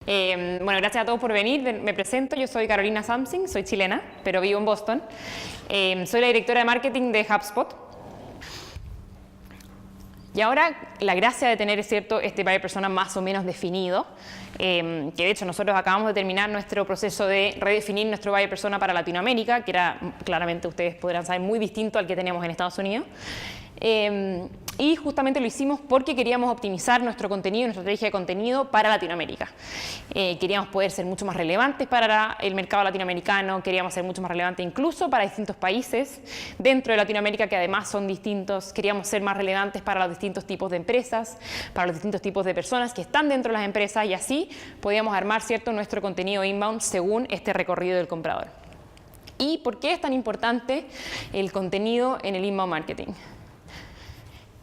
Bueno, gracias a todos por venir. Me presento, yo soy Carolina Samsing, soy chilena, pero vivo en Boston. Soy la directora de marketing de HubSpot. Y ahora la gracia de tener, es cierto, este buyer persona más o menos definido, que de hecho nosotros acabamos de terminar nuestro proceso de redefinir nuestro buyer persona para Latinoamérica, que era, claramente ustedes podrán saber, muy distinto al que tenemos en Estados Unidos. Y justamente lo hicimos porque queríamos optimizar nuestro contenido, nuestra estrategia de contenido para Latinoamérica. Queríamos poder ser mucho más relevantes para el mercado latinoamericano, queríamos ser mucho más relevantes incluso para distintos países dentro de Latinoamérica que además son distintos. Queríamos ser más relevantes para los distintos tipos de empresas, para los distintos tipos de personas que están dentro de las empresas, y así podíamos armar, cierto, nuestro contenido inbound según este recorrido del comprador. ¿Y por qué es tan importante el contenido en el inbound marketing?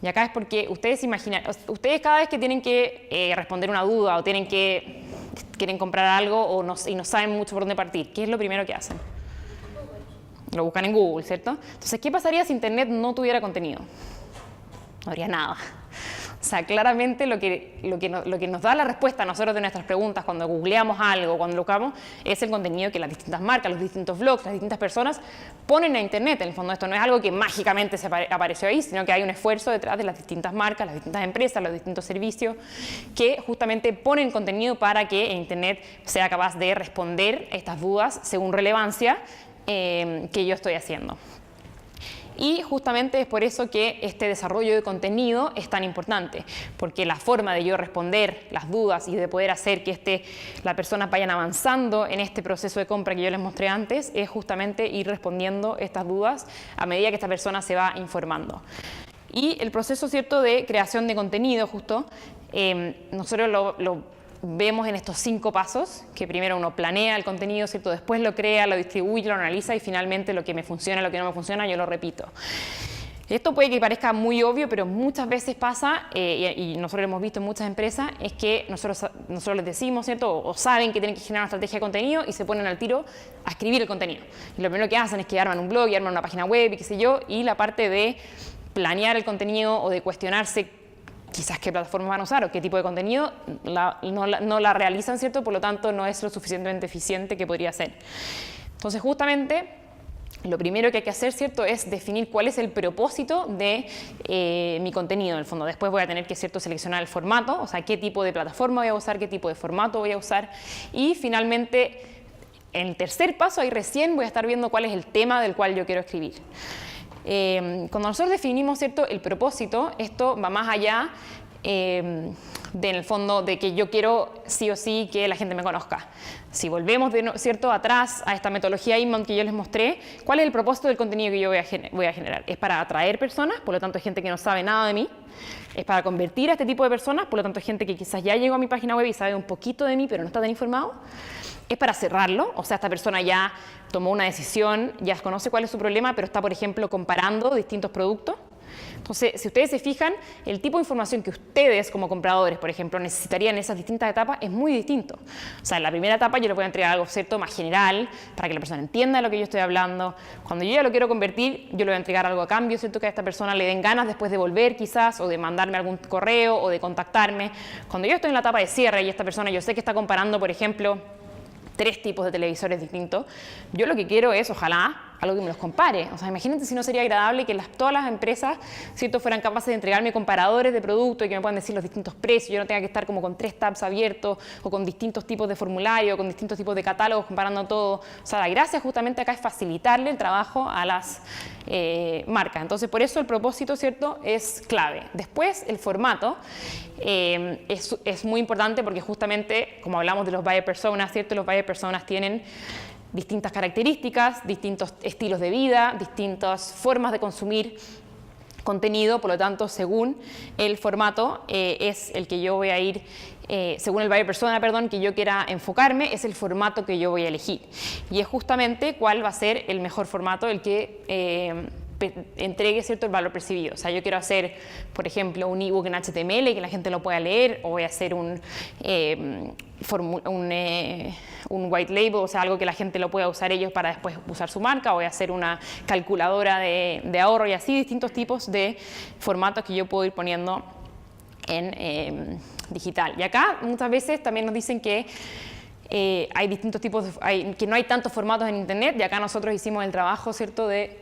Y acá es porque ustedes imaginan, ustedes cada vez que tienen que responder una duda o quieren comprar algo y no saben mucho por dónde partir, ¿qué es lo primero que hacen? Lo buscan en Google, ¿cierto? Entonces, ¿qué pasaría si Internet no tuviera contenido? No habría nada. O sea, claramente lo que nos da la respuesta a nosotros de nuestras preguntas cuando googleamos algo, cuando lo buscamos, es el contenido que las distintas marcas, los distintos blogs, las distintas personas ponen a Internet. En el fondo, esto no es algo que mágicamente apareció ahí, sino que hay un esfuerzo detrás de las distintas marcas, las distintas empresas, los distintos servicios que justamente ponen contenido para que Internet sea capaz de responder estas dudas según relevancia que yo estoy haciendo. Y justamente es por eso que este desarrollo de contenido es tan importante, porque la forma de yo responder las dudas y de poder hacer que las personas vayan avanzando en este proceso de compra que yo les mostré antes es justamente ir respondiendo estas dudas a medida que esta persona se va informando. Y el proceso, cierto, de creación de contenido, justo, nosotros lo vemos en estos 5 pasos, que primero uno planea el contenido, ¿cierto? Después lo crea, lo distribuye, lo analiza y finalmente lo que me funciona, lo que no me funciona, yo lo repito. Esto puede que parezca muy obvio, pero muchas veces pasa, y nosotros lo hemos visto en muchas empresas, es que nosotros les decimos, ¿cierto? O saben que tienen que generar una estrategia de contenido y se ponen al tiro a escribir el contenido. Y lo primero que hacen es que arman un blog y arman una página web y qué sé yo, y la parte de planear el contenido o de cuestionarse quizás qué plataformas van a usar o qué tipo de contenido, no la realizan, ¿cierto? Por lo tanto, no es lo suficientemente eficiente que podría ser. Entonces, justamente, lo primero que hay que hacer, ¿cierto?, es definir cuál es el propósito de mi contenido, en el fondo. Después voy a tener que, ¿cierto?, seleccionar el formato, o sea, qué tipo de plataforma voy a usar, qué tipo de formato voy a usar. Y, finalmente, en el tercer paso, ahí recién voy a estar viendo cuál es el tema del cual yo quiero escribir. Cuando nosotros definimos, ¿cierto?, el propósito, esto va más allá en el fondo de que yo quiero sí o sí que la gente me conozca. Si volvemos, ¿cierto?, atrás a esta metodología inbound que yo les mostré, ¿cuál es el propósito del contenido que yo voy a generar? Es para atraer personas, por lo tanto hay gente que no sabe nada de mí. Es para convertir a este tipo de personas, por lo tanto hay gente que quizás ya llegó a mi página web y sabe un poquito de mí, pero no está tan informado. Es para cerrarlo, o sea, esta persona ya tomó una decisión, ya conoce cuál es su problema, pero está, por ejemplo, comparando distintos productos. Entonces, si ustedes se fijan, el tipo de información que ustedes como compradores, por ejemplo, necesitarían en esas distintas etapas es muy distinto. O sea, en la primera etapa yo le voy a entregar algo, ¿cierto?, más general, para que la persona entienda de lo que yo estoy hablando. Cuando yo ya lo quiero convertir, yo le voy a entregar algo a cambio, ¿cierto?, que a esta persona le den ganas después de volver quizás, o de mandarme algún correo, o de contactarme. Cuando yo estoy en la etapa de cierre y esta persona yo sé que está comparando, por ejemplo, 3 tipos de televisores distintos, yo lo que quiero es, ojalá, algo que me los compare. O sea, imagínate si no sería agradable que todas las empresas, ¿cierto?, fueran capaces de entregarme comparadores de productos y que me puedan decir los distintos precios, yo no tenga que estar como con 3 tabs abiertos o con distintos tipos de formulario, con distintos tipos de catálogos comparando todo. O sea, la gracia justamente acá es facilitarle el trabajo a las marcas. Entonces, por eso el propósito, ¿cierto?, es clave. Después, el formato es muy importante porque justamente, como hablamos de los buyer personas, ¿cierto?, los buyer personas tienen distintas características, distintos estilos de vida, distintas formas de consumir contenido, por lo tanto, según el formato es el que yo voy a ir, según el buyer persona, perdón, que yo quiera enfocarme, es el formato que yo voy a elegir. Y es justamente cuál va a ser el mejor formato, el que entregue, ¿cierto?, el valor percibido. O sea, yo quiero hacer, por ejemplo, un ebook en HTML y que la gente lo pueda leer, o voy a hacer un white label, o sea, algo que la gente lo pueda usar ellos para después usar su marca, o voy a hacer una calculadora de ahorro y así, distintos tipos de formatos que yo puedo ir poniendo en digital. Y acá muchas veces también nos dicen que hay distintos tipos, que no hay tantos formatos en Internet, y acá nosotros hicimos el trabajo, ¿cierto?, de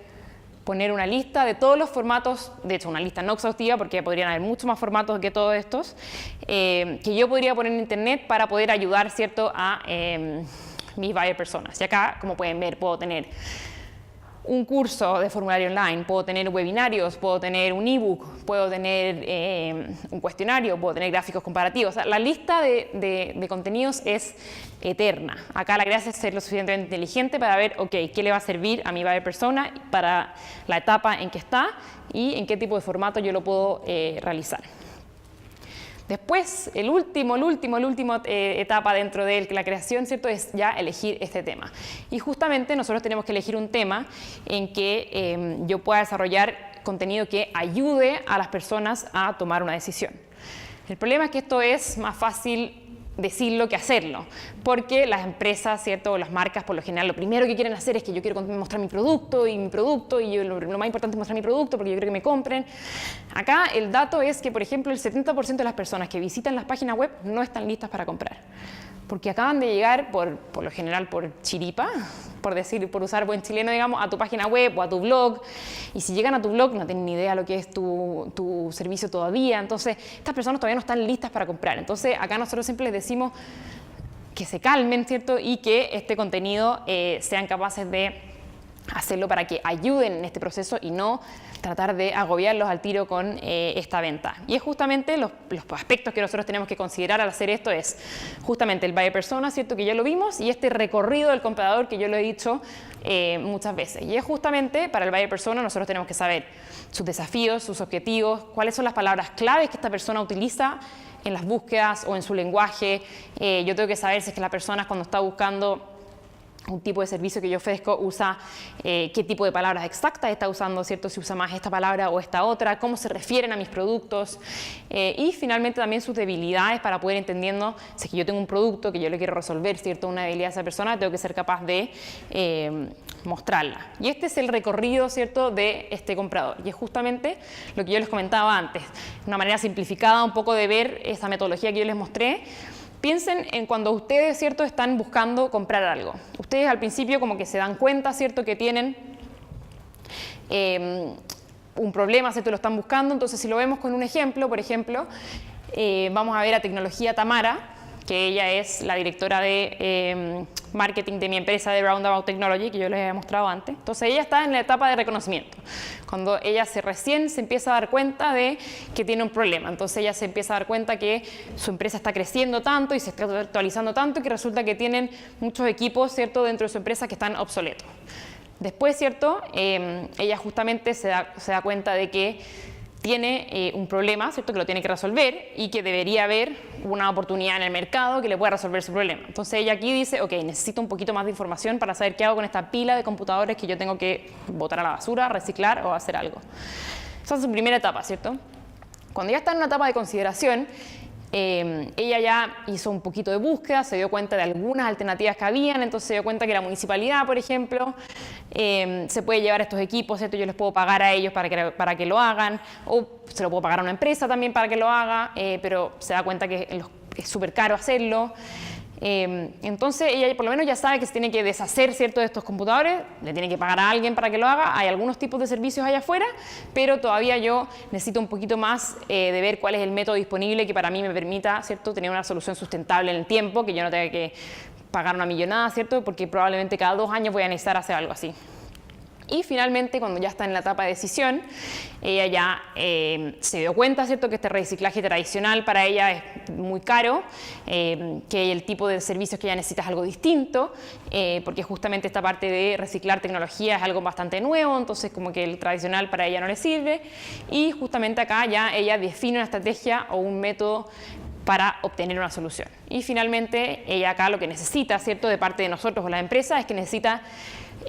poner una lista de todos los formatos, de hecho una lista no exhaustiva porque podrían haber muchos más formatos que todos estos, que yo podría poner en Internet para poder ayudar, ¿cierto?, a mis buyer personas. Y acá, como pueden ver, puedo tener un curso de formulario online, puedo tener webinarios, puedo tener un ebook, puedo tener un cuestionario, puedo tener gráficos comparativos. O sea, la lista de contenidos es eterna. Acá la gracia es ser lo suficientemente inteligente para ver, ok, qué le va a servir a mi buyer persona para la etapa en que está y en qué tipo de formato yo lo puedo realizar. Después, el último etapa dentro de la creación, ¿cierto?, es ya elegir este tema. Y justamente nosotros tenemos que elegir un tema en que yo pueda desarrollar contenido que ayude a las personas a tomar una decisión. El problema es que esto es más fácil decirlo que hacerlo, porque las empresas, ¿cierto?, o las marcas, por lo general, lo primero que quieren hacer es que yo quiero mostrar mi producto, y lo más importante es mostrar mi producto porque yo quiero que me compren. Acá el dato es que, por ejemplo, el 70% de las personas que visitan las páginas web no están listas para comprar, porque acaban de llegar, por lo general, por chiripa, por usar buen chileno, digamos, a tu página web o a tu blog, y si llegan a tu blog no tienen ni idea lo que es tu servicio todavía. Entonces estas personas todavía no están listas para comprar. Entonces acá nosotros siempre les decimos que se calmen, ¿cierto?, y que este contenido sean capaces de hacerlo para que ayuden en este proceso y no tratar de agobiarlos al tiro con esta venta. Y es justamente los aspectos que nosotros tenemos que considerar al hacer esto es justamente el buyer persona, ¿cierto?, que ya lo vimos, y este recorrido del comprador que yo lo he dicho muchas veces. Y es justamente para el buyer persona nosotros tenemos que saber sus desafíos, sus objetivos, cuáles son las palabras claves que esta persona utiliza en las búsquedas o en su lenguaje. Yo tengo que saber si es que la persona cuando está buscando un tipo de servicio que yo ofrezco usa qué tipo de palabras exactas está usando, ¿cierto?, si usa más esta palabra o esta otra, cómo se refieren a mis productos, y finalmente también sus debilidades para poder entendiendo si es que yo tengo un producto que yo le quiero resolver, ¿cierto?, una debilidad a esa persona, tengo que ser capaz de mostrarla. Y este es el recorrido, ¿cierto?, de este comprador, y es justamente lo que yo les comentaba antes, una manera simplificada un poco de ver esta metodología que yo les mostré. Piensen en cuando ustedes, ¿cierto?, están buscando comprar algo. Ustedes al principio como que se dan cuenta, ¿cierto?, que tienen un problema, ¿cierto?, lo están buscando. Entonces, si lo vemos con un ejemplo, por ejemplo, vamos a ver a Tecnología Tamara, que ella es la directora de marketing de mi empresa de Roundabout Technology, que yo les había mostrado antes. Entonces ella está en la etapa de reconocimiento, cuando ella recién se empieza a dar cuenta de que tiene un problema. Entonces ella se empieza a dar cuenta que su empresa está creciendo tanto y se está actualizando tanto que resulta que tienen muchos equipos, ¿cierto?, dentro de su empresa que están obsoletos. Después, ¿cierto?, ella justamente se da cuenta de que tiene un problema, ¿cierto?, que lo tiene que resolver y que debería haber una oportunidad en el mercado que le pueda resolver su problema. Entonces ella aquí dice, ok, necesito un poquito más de información para saber qué hago con esta pila de computadores que yo tengo que botar a la basura, reciclar o hacer algo. Esa es su primera etapa, ¿cierto? Cuando ya está en una etapa de consideración, ella ya hizo un poquito de búsqueda, se dio cuenta de algunas alternativas que habían, entonces se dio cuenta que la municipalidad, por ejemplo, se puede llevar estos equipos, ¿cierto? Yo les puedo pagar a ellos para que lo hagan, o se lo puedo pagar a una empresa también para que lo haga, pero se da cuenta que es súper caro hacerlo. Entonces ella por lo menos ya sabe que se tiene que deshacer, ¿cierto?, de estos computadores, le tiene que pagar a alguien para que lo haga. Hay algunos tipos de servicios allá afuera, pero todavía yo necesito un poquito más de ver cuál es el método disponible que para mí me permita, ¿cierto?, tener una solución sustentable en el tiempo, que yo no tenga que pagar una millonada, ¿cierto?, porque probablemente cada 2 años voy a necesitar hacer algo así. Y finalmente, cuando ya está en la etapa de decisión, ella ya se dio cuenta, ¿cierto?, que este reciclaje tradicional para ella es muy caro, que el tipo de servicios que ella necesita es algo distinto, porque justamente esta parte de reciclar tecnología es algo bastante nuevo, entonces como que el tradicional para ella no le sirve, y justamente acá ya ella define una estrategia o un método para obtener una solución. Y finalmente, ella acá lo que necesita, ¿cierto?, de parte de nosotros o la empresa, es que necesita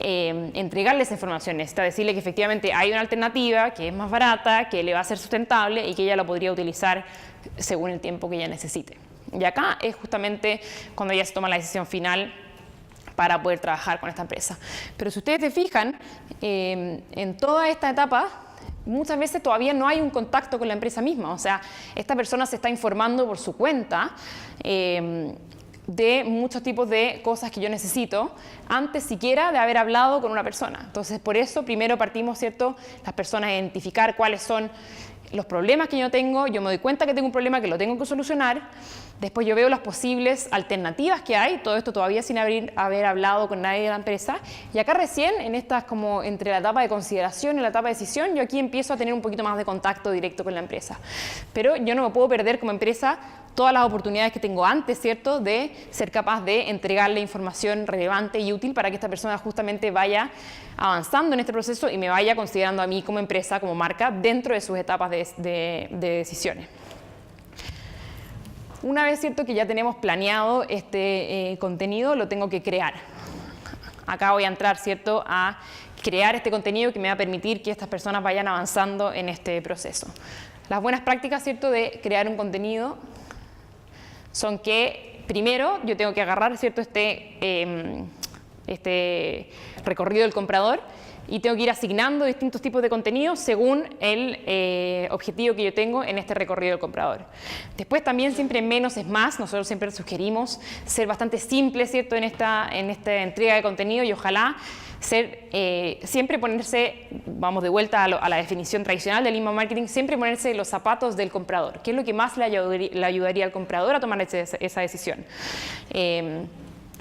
entregarle esa información, necesita decirle que efectivamente hay una alternativa que es más barata, que le va a ser sustentable y que ella la podría utilizar según el tiempo que ella necesite. Y acá es justamente cuando ella se toma la decisión final para poder trabajar con esta empresa. Pero si ustedes se fijan, en toda esta etapa muchas veces todavía no hay un contacto con la empresa misma. O sea, esta persona se está informando por su cuenta de muchos tipos de cosas que yo necesito antes siquiera de haber hablado con una persona. Entonces, por eso primero partimos, ¿cierto?, las personas a identificar cuáles son los problemas que yo tengo. Yo me doy cuenta que tengo un problema que lo tengo que solucionar. Después yo veo las posibles alternativas que hay, todo esto todavía sin haber hablado con nadie de la empresa. Y acá recién, en estas como entre la etapa de consideración y la etapa de decisión, yo aquí empiezo a tener un poquito más de contacto directo con la empresa. Pero yo no me puedo perder como empresa todas las oportunidades que tengo antes, ¿cierto?, de ser capaz de entregarle información relevante y útil para que esta persona justamente vaya avanzando en este proceso y me vaya considerando a mí como empresa, como marca, dentro de sus etapas de decisiones. Una vez, ¿cierto?, que ya tenemos planeado este contenido, lo tengo que crear. Acá voy a entrar, ¿cierto?, a crear este contenido que me va a permitir que estas personas vayan avanzando en este proceso. Las buenas prácticas, ¿cierto?, de crear un contenido son que, primero, yo tengo que agarrar, ¿cierto?, este recorrido del comprador y tengo que ir asignando distintos tipos de contenido según el objetivo que yo tengo en este recorrido del comprador. Después también siempre menos es más. Nosotros siempre sugerimos ser bastante simples, ¿cierto?, en esta entrega de contenido y ojalá siempre ponerse, vamos de vuelta a la definición tradicional del inbound marketing, siempre ponerse los zapatos del comprador, que es lo que más le ayudaría al comprador a tomar esa decisión.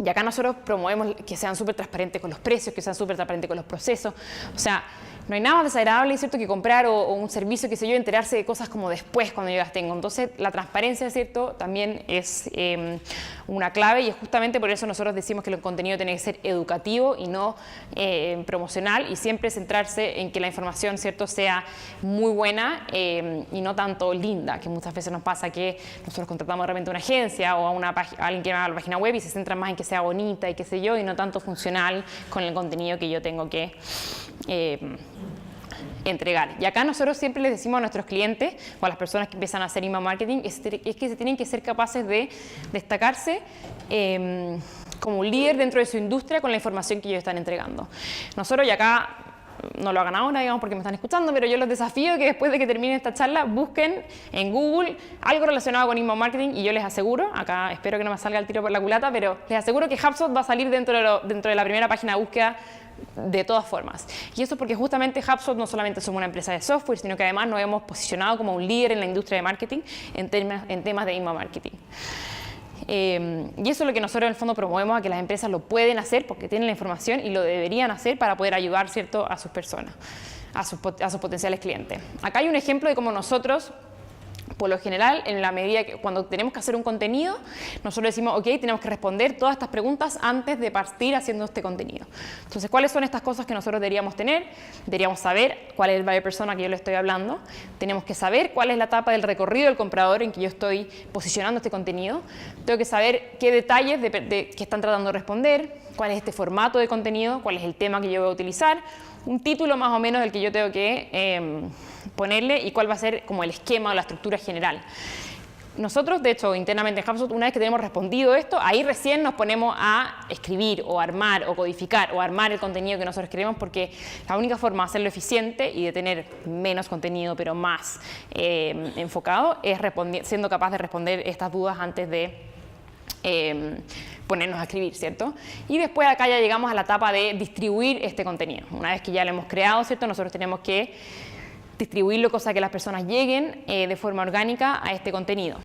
Y acá nosotros promovemos que sean súper transparentes con los precios, que sean súper transparentes con los procesos. O sea, no hay nada más desagradable, ¿cierto?, que comprar o un servicio, qué sé yo, enterarse de cosas como después, cuando yo las tengo. Entonces, la transparencia, ¿cierto?, también es una clave y es justamente por eso nosotros decimos que el contenido tiene que ser educativo y no promocional y siempre centrarse en que la información, ¿cierto?, sea muy buena y no tanto linda, que muchas veces nos pasa que nosotros contratamos de repente a una agencia o a alguien que haga la página web y se centra más en que sea bonita y qué sé yo, y no tanto funcional con el contenido que yo tengo que entregar. Y acá nosotros siempre les decimos a nuestros clientes o a las personas que empiezan a hacer inbound marketing es que se tienen que ser capaces de destacarse como un líder dentro de su industria con la información que ellos están entregando. Nosotros, y acá no lo hagan ahora, digamos, porque me están escuchando, pero yo los desafío que después de que termine esta charla busquen en Google algo relacionado con inbound marketing y yo les aseguro, acá espero que no me salga el tiro por la culata, pero les aseguro que HubSpot va a salir dentro de la primera página de búsqueda de todas formas. Y eso porque justamente HubSpot no solamente somos una empresa de software, sino que además nos hemos posicionado como un líder en la industria de marketing en temas de inbound marketing. Y eso es lo que nosotros en el fondo promovemos, a que las empresas lo pueden hacer porque tienen la información y lo deberían hacer para poder ayudar, ¿cierto?, a sus personas, a sus potenciales clientes. Acá hay un ejemplo de cómo nosotros, por lo general, en la medida que cuando tenemos que hacer un contenido, nosotros decimos, ok, tenemos que responder todas estas preguntas antes de partir haciendo este contenido. Entonces, ¿cuáles son estas cosas que nosotros deberíamos tener? Deberíamos saber cuál es el buyer persona que yo le estoy hablando. Tenemos que saber cuál es la etapa del recorrido del comprador en que yo estoy posicionando este contenido. Tengo que saber qué detalles que están tratando de responder, cuál es este formato de contenido, cuál es el tema que yo voy a utilizar, un título más o menos del que yo tengo que ponerle y cuál va a ser como el esquema o la estructura general. Nosotros, de hecho, internamente en HubSpot, una vez que tenemos respondido esto, ahí recién nos ponemos a escribir o armar o codificar o armar el contenido que nosotros queremos, porque la única forma de hacerlo eficiente y de tener menos contenido pero más enfocado es siendo capaz de responder estas dudas antes de ponernos a escribir, ¿cierto? Y después acá ya llegamos a la etapa de distribuir este contenido. Una vez que ya lo hemos creado, ¿cierto?, nosotros tenemos que distribuirlo, cosa que las personas lleguen de forma orgánica a este contenido.